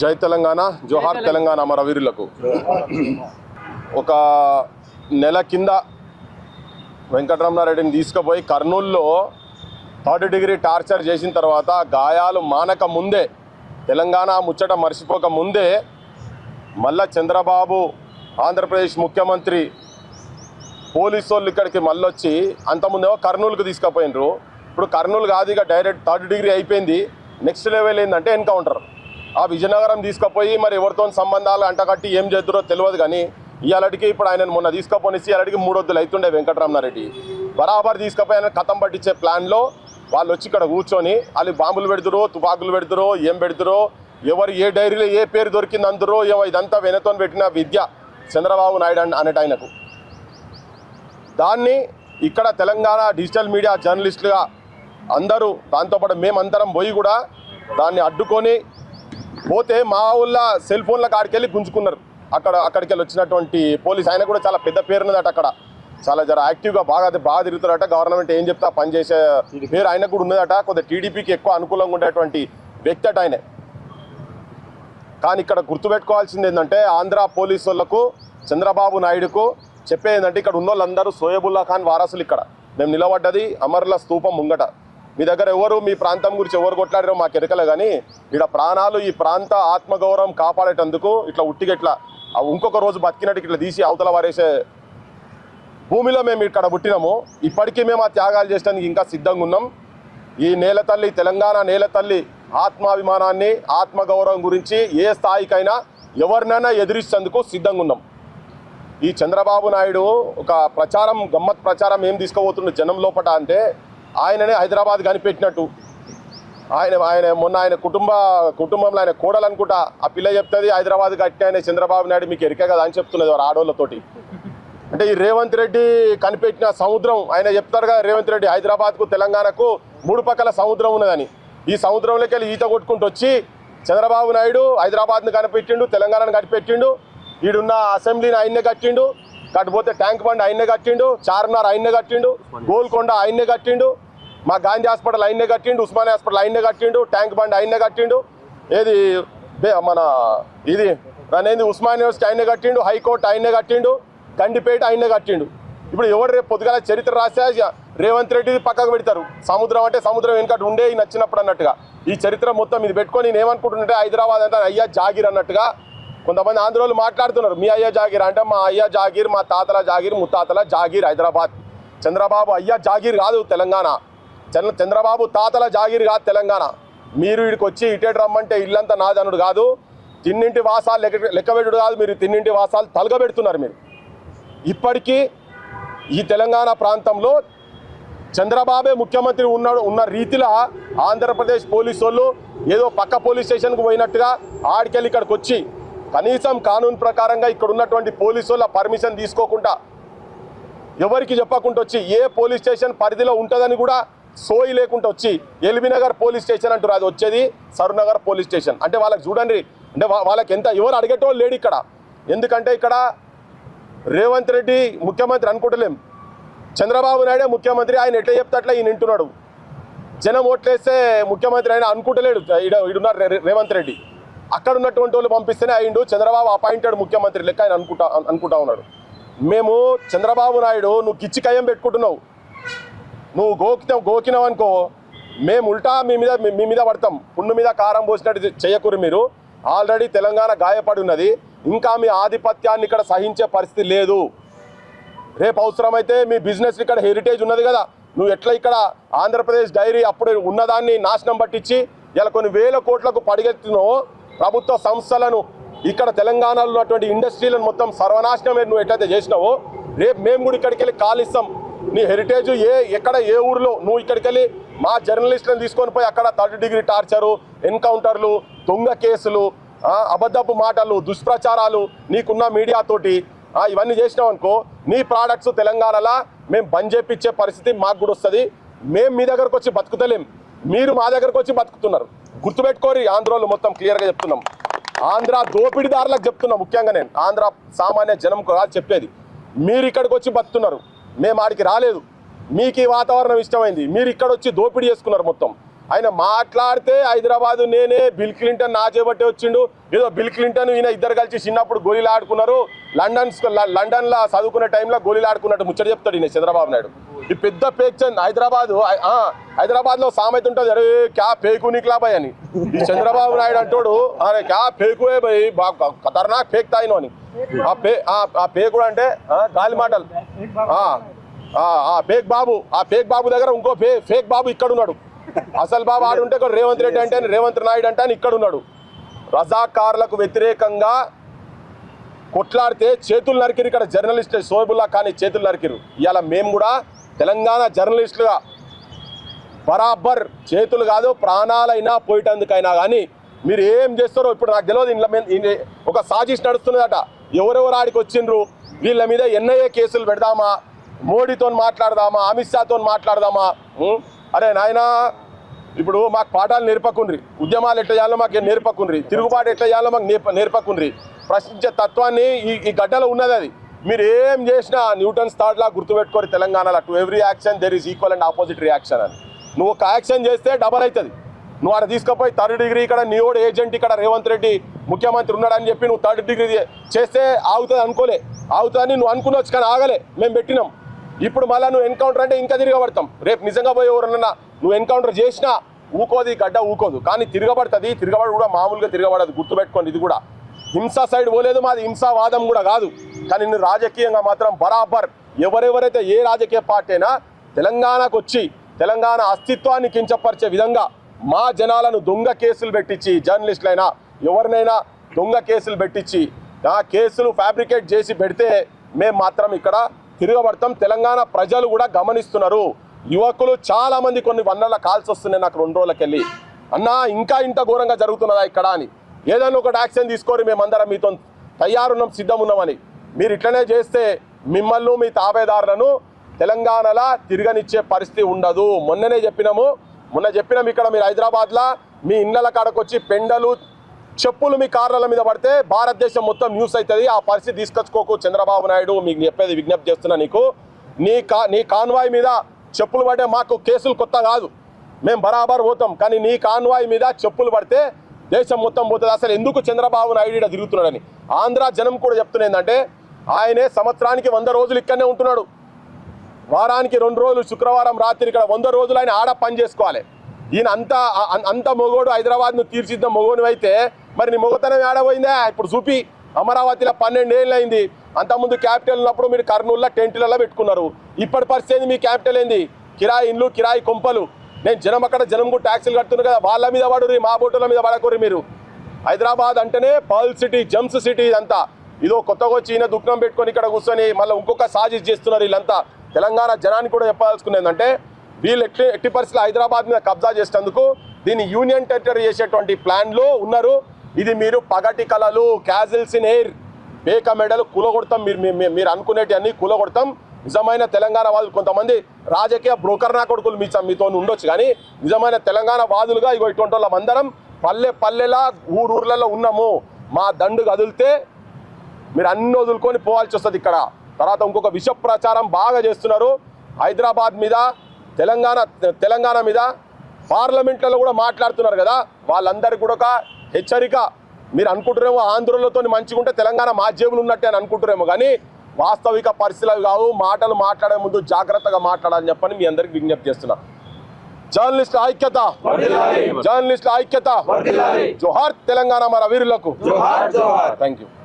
జై తెలంగాణ, జోహార్ తెలంగాణ అమరవీరులకు. ఒక నెల కింద వెంకటరమణారెడ్డిని తీసుకుపోయి కర్నూలులో 3rd డిగ్రీ టార్చర్ చేసిన తర్వాత గాయాలు మానక ముందే, తెలంగాణ ముచ్చట మర్చిపోక ముందే మళ్ళా చంద్రబాబు ఆంధ్రప్రదేశ్ ముఖ్యమంత్రి పోలీసు వాళ్ళు ఇక్కడికి మళ్ళొచ్చి అంతకుముందేమో కర్నూలుకు తీసుకుపోయినరు. ఇప్పుడు కర్నూలు కాదు, ఇక డైరెక్ట్ 3rd డిగ్రీ అయిపోయింది. నెక్స్ట్ లెవెల్ ఏంటంటే ఎన్కౌంటర్. ఆ విజయనగరం తీసుకుపోయి మరి ఎవరితో సంబంధాలు అంటగట్టి ఏం చేద్దరో తెలియదు. కానీ ఇవాళకి ఇప్పుడు ఆయన మొన్న తీసుకుపోనిసి ఇవాళకి 3 వద్దులు అవుతుండే వెంకటరమణారెడ్డి బరాబర్ తీసుకుపోయి ఆయన కథం పట్టించే ప్లాన్లో వాళ్ళు వచ్చి ఇక్కడ కూర్చొని వాళ్ళు బాంబులు పెడుతురో, తుపాకులు పెడుతురో, ఏం పెడుతురో, ఎవరు ఏ డైరీలో ఏ పేరు దొరికింది అందరో ఏమో, ఇదంతా వెనతో పెట్టిన విద్య చంద్రబాబు నాయుడు అనేట ఆయనకు. దాన్ని ఇక్కడ తెలంగాణ డిజిటల్ మీడియా జర్నలిస్టులుగా అందరూ దాంతోపాటు మేమందరం పోయి కూడా దాన్ని అడ్డుకొని పోతే మా ఊళ్ళో సెల్ ఫోన్ల కాడికెళ్ళి గుంజుకున్నారు. అక్కడికి వెళ్ళి వచ్చినటువంటి పోలీస్ ఆయన కూడా చాలా పెద్ద పేరున్నదట, అక్కడ చాలా జర యాక్టివ్గా బాగా తిరుగుతారట. గవర్నమెంట్ ఏం చెప్తా పనిచేసే పేరు ఆయనకు కూడా ఉన్నదట. కొద్దిగా టీడీపీకి ఎక్కువ అనుకూలంగా ఉండేటువంటి వ్యక్తి అట ఆయన. కానీ ఇక్కడ గుర్తుపెట్టుకోవాల్సింది ఏంటంటే ఆంధ్ర పోలీసు వాళ్ళకు చంద్రబాబు నాయుడుకు చెప్పేందంటే ఇక్కడ ఉన్న వాళ్ళందరూ సోయబుల్లా ఖాన్ వారసులు. ఇక్కడ మేము నిలబడ్డది అమరుల స్తూపం ముంగట. మీ దగ్గర ఎవరు మీ ప్రాంతం గురించి ఎవరు కొట్లాడారో మాకు ఎరకలే, కానీ ఇక్కడ ప్రాణాలు ఈ ప్రాంత ఆత్మగౌరవం కాపాడేటందుకు ఇట్లా ఉట్టిగా ఇట్లా ఇంకొక రోజు బతికినట్టు ఇట్లా తీసి అవతల వారేసే భూమిలో మేము ఇక్కడ పుట్టినాము. ఇప్పటికీ మేము ఆ త్యాగాలు చేసడానికి ఇంకా సిద్ధంగా ఉన్నాం. ఈ నేల తల్లి, తెలంగాణ నేల తల్లి ఆత్మాభిమానాన్ని, ఆత్మగౌరవం గురించి ఏ స్థాయికైనా ఎవరినైనా ఎదిరించేందుకు సిద్ధంగా ఉన్నాం. ఈ చంద్రబాబు నాయుడు ఒక ప్రచారం, గమ్మత్ ప్రచారం ఏం తీసుకోబోతుండే జనం లోపల అంటే ఆయననే హైదరాబాద్ కనిపెట్టినట్టు. ఆయన మొన్న ఆయన కుటుంబంలో ఆయన కోడలు అనుకుంటా, ఆ పిల్ల చెప్తుంది హైదరాబాద్ కట్టిన ఆయన చంద్రబాబు నాయుడు మీకు ఎరికే కదా అని చెప్తున్నది వారు ఆడోళ్ళతోటి. అంటే ఈ రేవంత్ రెడ్డి కనిపెట్టిన సముద్రం ఆయన చెప్తారు కదా, రేవంత్ రెడ్డి హైదరాబాద్కు తెలంగాణకు 3 పక్కల సముద్రం ఉన్నదని. ఈ సముద్రంలోకి వెళ్ళి ఈత కొట్టుకుంటూ వచ్చి చంద్రబాబు నాయుడు హైదరాబాద్ను కనిపెట్టిండు, తెలంగాణను కనిపెట్టిండు, ఈడున్న అసెంబ్లీని ఆయన్నే కట్టిండు, కాకపోతే ట్యాంక్ బండ్ ఆయన్నే కట్టిండు, చార్మినార్ ఆయన్నే కట్టిండు, గోల్కొండ ఆయన్నే కట్టిండు, మా గాంధీ హాస్పిటల్ ఆయన్నే కట్టిండు, ఉస్మానియా హాస్పిటల్ ఆయన్నే కట్టిండు, ట్యాంక్ బండ్ ఆయన్నే కట్టిండు, ఏది మన ఇది అనేది ఉస్మానియా యూనివర్సిటీ ఆయన్నే కట్టిండు, హైకోర్టు ఆయన్నే కట్టిండు, గండిపేట ఆయన్నే కట్టిండు. ఇప్పుడు ఎవరు రేపు పొద్దుగాల చరిత్ర రాసా రేవంత్ రెడ్డి పక్కకు పెడతారు. సముద్రం అంటే సముద్రం వెనకటి ఉండే నచ్చినప్పుడు అన్నట్టుగా ఈ చరిత్ర మొత్తం ఇది పెట్టుకొని నేను ఏమనుకుంటుంటే హైదరాబాద్ అంటే అయ్యా జాగీర్ అన్నట్టుగా కొంతమంది ఆంధ్రోళ్ళు మాట్లాడుతున్నారు. మీ అయ్యా జాగీర్ అంటే మా అయ్యా జాగీర్, మా తాతల జాగీర్, ముత్తాతల జాగీర్ హైదరాబాద్. చంద్రబాబు అయ్యా జాగీర్ కాదు తెలంగాణ, చంద్రబాబు తాతల జాగీర్ కాదు తెలంగాణ. మీరు వీడికి వచ్చి ఇటేడు రమ్మంటే ఇల్లంతా నాదనుడు కాదు, తిన్నింటి వాసాలు లెక్కబెట్టుడు కాదు, మీరు తిన్నింటి వాసాలు తలగబెడుతున్నారు. మీరు ఇప్పటికీ ఈ తెలంగాణ ప్రాంతంలో చంద్రబాబే ముఖ్యమంత్రి ఉన్న రీతిలో ఆంధ్రప్రదేశ్ పోలీసు వాళ్ళు ఏదో పక్క పోలీస్ స్టేషన్కు పోయినట్టుగా ఆడికెళ్ళి ఇక్కడికి వచ్చి కనీసం కానూన్ ప్రకారంగా ఇక్కడ ఉన్నటువంటి పోలీసు వాళ్ళ పర్మిషన్ తీసుకోకుండా ఎవరికి చెప్పకుండా వచ్చి ఏ పోలీస్ స్టేషన్ పరిధిలో ఉంటుందని కూడా సోయి లేకుండా వచ్చి ఎల్బీనగర్ పోలీస్ స్టేషన్ అంటారు, అది వచ్చేది సరూనగర్ పోలీస్ స్టేషన్. అంటే వాళ్ళకి చూడండి, అంటే వాళ్ళకి ఎంత ఎవరు అడిగేటోళ్ళు లేడు ఇక్కడ. ఎందుకంటే ఇక్కడ రేవంత్ రెడ్డి ముఖ్యమంత్రి అనుకుంటలేం, చంద్రబాబు నాయుడే ముఖ్యమంత్రి. ఆయన ఎట్లా చెప్తే అట్లా ఈయన వింటున్నాడు. జనం ఓట్లేస్తే ముఖ్యమంత్రి ఆయన అనుకుంటలేడు. ఇడున్నారు రేవంత్ రెడ్డి, అక్కడ ఉన్నటువంటి వాళ్ళు పంపిస్తేనే అయిండు చంద్రబాబు అపాయింటెడ్ ముఖ్యమంత్రి లెక్క ఆయన అనుకుంటా ఉన్నాడు. మేము చంద్రబాబు నాయుడు నువ్వు కిచ్చి కయ్యం పెట్టుకుంటున్నావు, నువ్వు గోకినావు అనుకో, మేము ఉల్టా మీ మీద పడతాం. పుండు మీద కారం పోసినట్టు చేయకూరు. మీరు ఆల్రెడీ తెలంగాణ గాయపడి ఉన్నది, ఇంకా మీ ఆధిపత్యాన్ని ఇక్కడ సహించే పరిస్థితి లేదు. రేపు అవసరమైతే మీ బిజినెస్ ఇక్కడ హెరిటేజ్ ఉన్నది కదా, నువ్వు ఎట్లా ఇక్కడ ఆంధ్రప్రదేశ్ డైరీ అప్పుడు ఉన్నదాన్ని నాశనం పట్టించి ఇలా కొన్ని వేల కోట్లకు పడిగెత్తున్నావు ప్రభుత్వ సంస్థలను, ఇక్కడ తెలంగాణలో ఉన్నటువంటి ఇండస్ట్రీలను మొత్తం సర్వనాశనమే నువ్వు ఎట్లయితే చేసినావో, రేపు మేము కూడా ఇక్కడికి వెళ్ళి కాలిస్తాం. నీ హెరిటేజ్ ఎక్కడ ఏ ఊరిలో నువ్వు ఇక్కడికి వెళ్ళి మా జర్నలిస్టులను తీసుకొని పోయి అక్కడ 3rd డిగ్రీ టార్చరు, ఎన్కౌంటర్లు, దొంగ కేసులు, అబద్ధపు మాటలు, దుష్ప్రచారాలు నీకున్న మీడియాతోటి ఇవన్నీ చేసినావు అనుకో, నీ ప్రోడక్ట్స్ తెలంగాణలో మేము బంద్ చేపించే పరిస్థితి మాకు కూడా వస్తుంది. మేము మీ దగ్గరకు వచ్చి బతుకుతలేం, మీరు మా దగ్గరకు వచ్చి బతుకుతున్నారు. గుర్తుపెట్టుకోరి ఆంధ్రోళ్ళు మొత్తం క్లియర్గా చెప్తున్నాం. ఆంధ్ర దోపిడీదారులకు చెప్తున్నా, ముఖ్యంగా నేను ఆంధ్ర సామాన్య జనంకు కాదు చెప్పేది. మీరు ఇక్కడికి వచ్చి బతుకుతున్నారు, మేము ఆడికి రాలేదు. మీకు ఈ వాతావరణం ఇష్టమైంది, మీరు ఇక్కడ వచ్చి దోపిడీ చేసుకున్నారు మొత్తం. ఆయన మాట్లాడితే హైదరాబాద్ నేనే, బిల్ క్లింటన్ నా చేపట్టే వచ్చిండు, ఏదో బిల్ క్లింటన్ ఈయన ఇద్దరు కలిసి చిన్నప్పుడు గోళీలు ఆడుకున్నారు, లండన్లో చదువుకునే టైంలో గోళీలు ఆడుకున్నట్టు ముచ్చట చెప్తాడు ఈయన చంద్రబాబు నాయుడు. ఈ పెద్ద పేక్చంద్ హైదరాబాద్లో సామెత ఉంటుంది, అరే క్యా పేకు నిక్లా భయ్ అని. ఈ చంద్రబాబు నాయుడు అంటాడు, అరే క్యా పేకువే భయ్, బాగా ఖతర్నాక్ పేక్తాయిను అని. ఆ పేకుడు అంటే గాలి మాటలు. పేక్ బాబు దగ్గర ఇంకో ఫేక్ బాబు ఇక్కడ ఉన్నాడు. అసలు బాబు ఆడుంటే రేవంత్ రెడ్డి అంటే రేవంత్ నాయుడు అంటే అని ఇక్కడ ఉన్నాడు. రజాకార్లకు వ్యతిరేకంగా కొట్లాడితే చేతులు నరికిరు ఇక్కడ జర్నలిస్ట్ సోయబుల్లా ఖాన్ చేతులు నరికిరు. ఇవాళ మేము కూడా తెలంగాణ జర్నలిస్టులుగా బరాబర్ చేతులు కాదు ప్రాణాలైనా పోయేటందుకైనా కానీ మీరు ఏం చేస్తారో ఇప్పుడు నాకు తెలియదు. ఇంట్లో ఒక సాజిష్ నడుస్తున్నదట, ఎవరెవరు ఆడికి వచ్చిండ్రు, వీళ్ళ మీద ఎన్ఐఏ కేసులు పెడదామా, మోడీతో మాట్లాడదామా, అమిత్ షాతో మాట్లాడదామా. అరే నాయనా, ఇప్పుడు మాకు పాఠాలు నేర్పకుండ్రి, ఉద్యమాలు ఎట్లా చేయాలో మాకు నేర్పకుండ్రి, తిరుగుబాటు ఎట్లా చేయాలో మాకు నేర్పకుండ్రి. ప్రశ్నించే తత్వాన్ని ఈ గడ్డలో ఉన్నది. అది మీరు ఏం చేసినా న్యూటన్స్ థర్డ్ లా గుర్తుపెట్టుకోరు తెలంగాణలో, to every action there is equal and opposite reaction అని. నువ్వు ఒక యాక్షన్ చేస్తే డబల్ అవుతుంది. నువ్వు అక్కడ తీసుకుపోయి 3rd డిగ్రీ ఇక్కడ నీోడు ఏజెంట్ ఇక్కడ రేవంత్ రెడ్డి ముఖ్యమంత్రి ఉన్నాడని చెప్పి నువ్వు 3rd డిగ్రీ చేస్తే ఆగుతుంది అనుకోలే, ఆగుతుందని నువ్వు అనుకున్నవచ్చు కానీ ఆగలే, మేము పెట్టినాం. ఇప్పుడు మళ్ళీ నువ్వు ఎన్కౌంటర్ అంటే ఇంకా తిరగబడతాం. రేపు నిజంగా పోయి ఎవరన్నా నువ్వు ఎన్కౌంటర్ చేసినా ఊకోదు, గడ్డ ఊకోదు, కానీ తిరగబడుతుంది. తిరగబడి కూడా మామూలుగా తిరగబడదు, గుర్తుపెట్టుకోండి. ఇది కూడా హింసా సైడ్ పోలేదు, మాది హింసావాదం కూడా కాదు. కానీ నేను రాజకీయంగా మాత్రం బరాబర్ ఎవరెవరైతే ఏ రాజకీయ పార్టీ అయినా తెలంగాణకు వచ్చి తెలంగాణ అస్తిత్వాన్ని కించపరిచే విధంగా మా జనాలను దొంగ కేసులు పెట్టించి, జర్నలిస్టులైనా ఎవరినైనా దొంగ కేసులు పెట్టించి ఆ కేసులు ఫ్యాబ్రికేట్ చేసి పెడితే మేము మాత్రం ఇక్కడ తిరగబడతాం. తెలంగాణ ప్రజలు కూడా గమనిస్తున్నారు. యువకులు చాలా మంది కొన్ని వందల కాల్స్ వస్తున్నాయి నాకు 2 రోజులకి వెళ్ళి, అన్నా ఇంకా ఇంత ఘోరంగా జరుగుతున్నదా ఇక్కడ అని. ఏదైనా ఒకటి యాక్షన్ తీసుకోరు, మేమందరం మీతో తయారున్నాం, సిద్ధం ఉన్నామని. మీరు ఇట్లనే చేస్తే మిమ్మల్ని మీ తాబేదారులను తెలంగాణలో తిరగనిచ్చే పరిస్థితి ఉండదు. మొన్న చెప్పినాం ఇక్కడ మీరు హైదరాబాద్లో మీ ఇళ్ళ కాడకు వచ్చి పెండలు చెప్పులు మీ కార్ల మీద పడితే భారతదేశం మొత్తం న్యూస్ అవుతుంది. ఆ పరిస్థితి తీసుకొచ్చుకోకు చంద్రబాబు నాయుడు, మీకు చెప్పేది విజ్ఞప్తి చేస్తున్నా నీకు. నీ కాన్వాయ్ మీద చెప్పులు పడితే మాకు కేసులు కొత్త కాదు, మేము బరాబర్ పోతాం. కానీ నీ కాన్వాయ్ మీద చెప్పులు పడితే దేశం మొత్తం పోతుంది. అసలు ఎందుకు చంద్రబాబు నాయుడు ఇక్కడ తిరుగుతున్నాడని ఆంధ్ర జనం కూడా చెప్తున్నా ఏంటంటే, ఆయనే సంవత్సరానికి 100 రోజులు ఇక్కడనే ఉంటున్నాడు. వారానికి 2 రోజులు శుక్రవారం రాత్రి ఇక్కడ 100 రోజులు ఆయన ఆడ పని చేసుకోవాలి. ఈయన అంత మొగోడు, హైదరాబాద్ను తీర్చిద్దాం మొగోడు అయితే మరి నీ మొగతనం ఆడపోయిందా? ఇప్పుడు చూపి అమరావతిలో 12 ఏళ్ళు అయింది. అంతకుముందు క్యాపిటల్ ఉన్నప్పుడు మీరు కర్నూలులో టెంట్లలో పెట్టుకున్నారు. ఇప్పటి పరిస్థితి మీ క్యాపిటల్ ఏంది? కిరాయి ఇండ్లు, కిరాయి కొంపలు. నేను జనం కూడా ట్యాక్సీలు కడుతున్నారు కదా, వాళ్ళ మీద పడుర్రి, మా బోటుల మీద పడకూర్రి మీరు. హైదరాబాద్ అంటేనే పర్ల్ సిటీ, జమ్స్ సిటీ. ఇదంతా ఇదో కొత్తగా వచ్చి ఈయన దుఃఖం పెట్టుకొని ఇక్కడ కూర్చొని మళ్ళీ ఇంకొక సాజిష్ చేస్తున్నారు వీళ్ళంతా. తెలంగాణ జనానికి కూడా చెప్పదలుచుకునేది ఏంటంటే, వీళ్ళు ఎట్టి పరిస్థితులు హైదరాబాద్ మీద కబ్జా చేసేందుకు దీన్ని యూనియన్ టెరిటరీ చేసేటువంటి ప్లాన్లో ఉన్నారు. ఇది మీరు పగటి కళలు, క్యాజిల్స్ ఇన్ ఎయిర్, పేక మెడలు కూలగొడతాం. మీరు అనుకునేటి అన్ని కూలగొడతాం. నిజమైన తెలంగాణ వాదులు కొంతమంది రాజకీయ బ్రోకర్ నా కొడుకులు మీతో ఉండొచ్చు, కానీ నిజమైన తెలంగాణ వాదులుగా ఇగో ఇటువంటి వాళ్ళం అందరం పల్లెలా ఊర్లలో ఉన్నాము. మా దండు కదిలితే మీరు అన్ని వదులుకొని పోవాల్సి వస్తుంది ఇక్కడ. తర్వాత ఇంకొక విష ప్రచారం బాగా చేస్తున్నారు హైదరాబాద్ మీద, తెలంగాణ మీద. పార్లమెంట్లలో కూడా మాట్లాడుతున్నారు కదా, వాళ్ళందరికీ కూడా ఒక హెచ్చరిక. మీరు అనుకుంటారేమో ఆంధ్రులతో మంచిగా ఉంటే తెలంగాణ మా జేబులు ఉన్నట్టే అని అనుకుంటారేమో, కానీ వాస్తవిక పరిస్థితులు కావు. మాటలు మాట్లాడే ముందు జాగ్రత్తగా మాట్లాడాలని చెప్పని మీ అందరికి విజ్ఞప్తి చేస్తున్నా. జర్నలిస్టుల ఐక్యత, జోహార్ తెలంగాణ మన వీరులకు. Thank you.